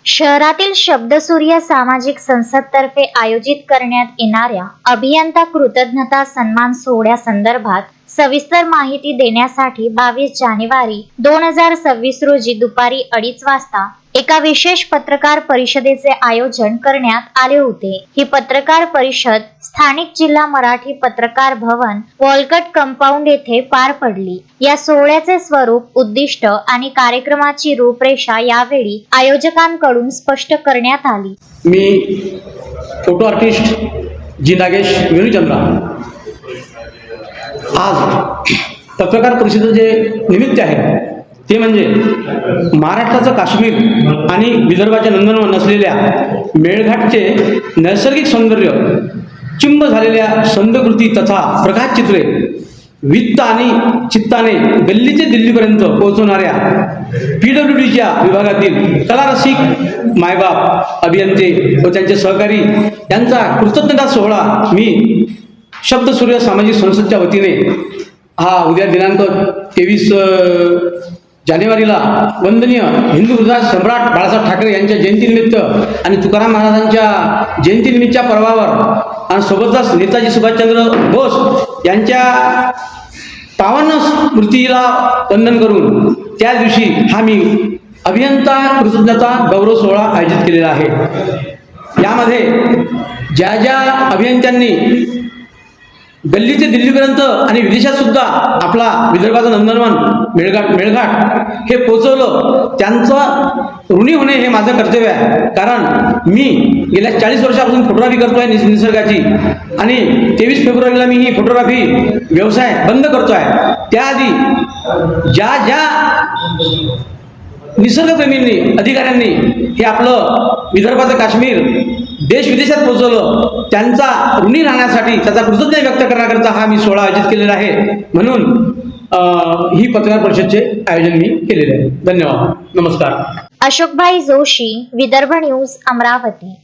शहरातील शब्दसूर्य सामाजिक संस्थेतर्फे आयोजित करण्यात येणाऱ्या अभियंता कृतज्ञता सन्मान सोहळ्यासंदर्भात सविस्तर माहिती देण्यासाठी 22 जानेवारी 2026 रोजी दुपारी 2:30 वाजता एका विशेष पत्रकार परिषदेचे आयोजन करण्यात आले होते। ही पत्रकार परिषद स्थानिक जिल्हा मराठी पत्रकार भवन वॉलकट कंपाऊंड येथे पार पडली। या सोहळ्याचे स्वरूप, उद्दिष्ट आणि कार्यक्रमाची रूपरेषा यावेळी आयोजकांकडून स्पष्ट करण्यात आली। मी फोटो आर्टिस्ट जी नागेश वेणुचंद्रा आज पत्रकार परिषदेचे निमित्त आहे ते म्हणजे महाराष्ट्राचं काश्मीर आणि विदर्भाच्या नंदनवन असलेल्या मेळघाटचे नैसर्गिक सौंदर्य, चिंब झालेल्या संदकृती तथा प्रकाशचित्रे, वित्त आणि चित्ताने गल्ली ते दिल्लीपर्यंत पोहोचवणाऱ्या PWDच्या विभागातील कलारसिक मायबाप, अभियंते व त्यांचे सहकारी यांचा कृतज्ञता सोहळा मी शब्दसूर्य सामाजिक संस्थेच्या वतीने हा उद्या दिनांक 23 जानेवारीला वंदनीय हिंदू हृदय सम्राट बाळासाहेब ठाकरे यांच्या जयंतीनिमित्त आणि तुकाराम महाराजांच्या जयंतीनिमित्तच्या पर्वावर आणि सोबतच नेताजी सुभाषचंद्र बोस यांच्या पावन स्मृतीला वंदन करून त्या दिवशी हा मी अभियंता कृतज्ञता गौरव सोहळा आयोजित केलेला आहे। यामध्ये ज्या ज्या अभियंत्यांनी गल्ली ते दिल्लीपर्यंत आणि विदेशात सुद्धा आपला विदर्भाचं नंदनवन मेळघाट हे पोचवलं, त्यांचं ऋणी होणे हे माझं कर्तव्य आहे। कारण मी गेल्या 40 वर्षापासून फोटोग्राफी करतोय निसर्गाची आणि 23 फेब्रुवारीला मी ही फोटोग्राफी व्यवसाय बंद करतोय। त्याआधी ज्या ज्या निसर्गप्रेमींनी, अधिकाऱ्यांनी हे आपलं विदर्भाचं काश्मीर देश विदेशात पोहोचवलं, त्यांचा ऋणी राहण्यासाठी, त्याचा कृतज्ञता व्यक्त करण्याकरता हा मी सोहळा आयोजित केलेला आहे। म्हणून ही पत्रकार परिषदेचे आयोजन मी केलेले आहे। धन्यवाद, नमस्कार। अशोकभाई जोशी, विदर्भ न्यूज, अमरावती।